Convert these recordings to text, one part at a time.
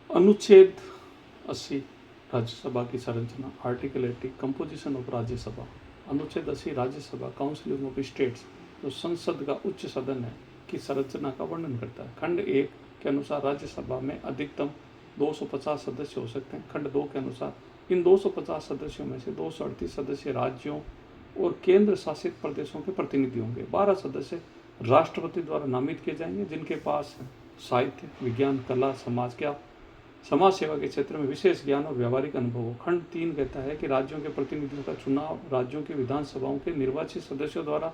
अनुच्छेद 80 राज्यसभा की संरचना, आर्टिकल 80 कंपोजिशन ऑफ राज्यसभा। अनुच्छेद 80 राज्यसभा काउंसिल ऑफ स्टेट्स, जो संसद का उच्च सदन है, की संरचना का वर्णन करता है। खंड 1 के अनुसार राज्यसभा में अधिकतम 250 सदस्य हो सकते हैं। खंड 2 के अनुसार इन 250 सदस्यों में से 238 सदस्य राज्यों और केंद्र शासित प्रदेशों के प्रतिनिधि होंगे। 12 सदस्य राष्ट्रपति द्वारा नामित किए जाएंगे, जिनके पास साहित्य, विज्ञान, कला, समाज सेवा के क्षेत्र में विशेष ज्ञान और व्यावहारिक अनुभव हो। खंड 3 कहता है कि राज्यों के प्रतिनिधियों का चुनाव राज्यों के विधानसभाओं के निर्वाचित सदस्यों द्वारा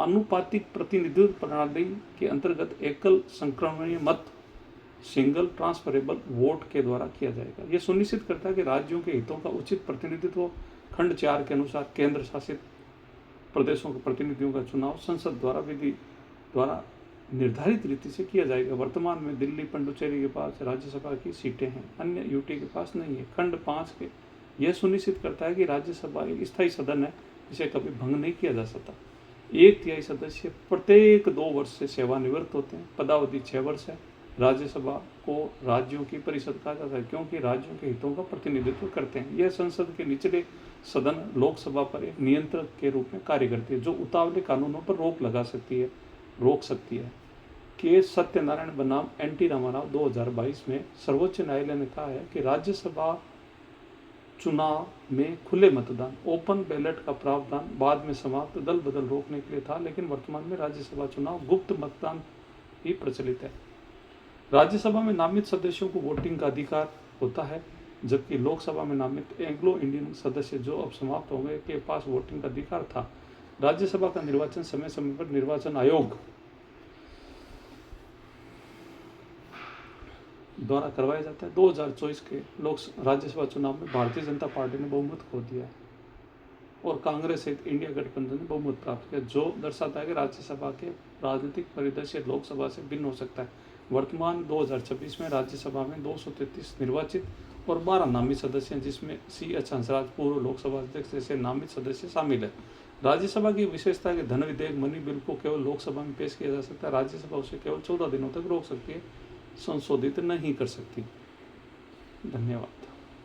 अनुपातिक प्रतिनिधित्व प्रणाली के अंतर्गत एकल संक्रमणीय मत, सिंगल ट्रांसफरेबल वोट के द्वारा किया जाएगा। यह सुनिश्चित करता है कि राज्यों के हितों का उचित प्रतिनिधित्व हो। खंड 4 के अनुसार केंद्र शासित प्रदेशों के प्रतिनिधियों का चुनाव संसद द्वारा विधि द्वारा निर्धारित रीति से किया जाएगा। वर्तमान में दिल्ली, पुडुचेरी के पास राज्यसभा की सीटें हैं, अन्य यूटी के पास नहीं है। खंड 5 के यह सुनिश्चित करता है कि राज्यसभा एक स्थायी सदन है, जिसे कभी भंग नहीं किया जा सकता। 1/3 सदस्य प्रत्येक 2 वर्ष से सेवानिवृत्त होते हैं। पदावधि 6 वर्ष है। राज्यसभा को राज्यों की परिषद कहा जाता है, क्योंकि राज्यों के हितों का प्रतिनिधित्व करते हैं। यह संसद के निचले सदन लोकसभा पर एक नियंत्रक के रूप में कार्य करती है, जो उतावले कानूनों पर रोक सकती है। केस सत्यनारायण बनाम एनटी रामाराव 2022 में सर्वोच्च न्यायालय ने कहा है कि राज्यसभा चुनाव में खुले मतदान, ओपन बैलेट का प्रावधान बाद में समाप्त दल बदल रोकने के लिए था, लेकिन वर्तमान में राज्यसभा चुनाव गुप्त मतदान ही प्रचलित है। राज्यसभा में नामित सदस्यों को वोटिंग का अधिकार होता है, जबकि लोकसभा में नामित एंग्लो इंडियन सदस्य, जो अब समाप्त हो गए, के पास वोटिंग का अधिकार था। राज्यसभा का निर्वाचन समय समय पर निर्वाचन आयोग द्वारा करवाया जाता है। 2024 के राज्यसभा चुनाव में भारतीय जनता पार्टी ने बहुमत खो दिया है और कांग्रेस सहित इंडिया गठबंधन ने बहुमत प्राप्त किया, जो दर्शाता है कि राज्यसभा के राजनीतिक परिदृश्य लोकसभा से भिन्न हो सकता है। वर्तमान 2026 में राज्यसभा में 233 निर्वाचित और 12 नामित सदस्य हैं, जिसमें CH हंसराज पूर्व लोकसभा अध्यक्ष जैसे नामित सदस्य शामिल है। राज्यसभा की विशेषता है कि धन विधेयक, मनी बिल को केवल लोकसभा में पेश किया जा सकता है। राज्यसभा उसे केवल 14 दिनों तक रोक सकती है, संशोधित नहीं कर सकती। धन्यवाद।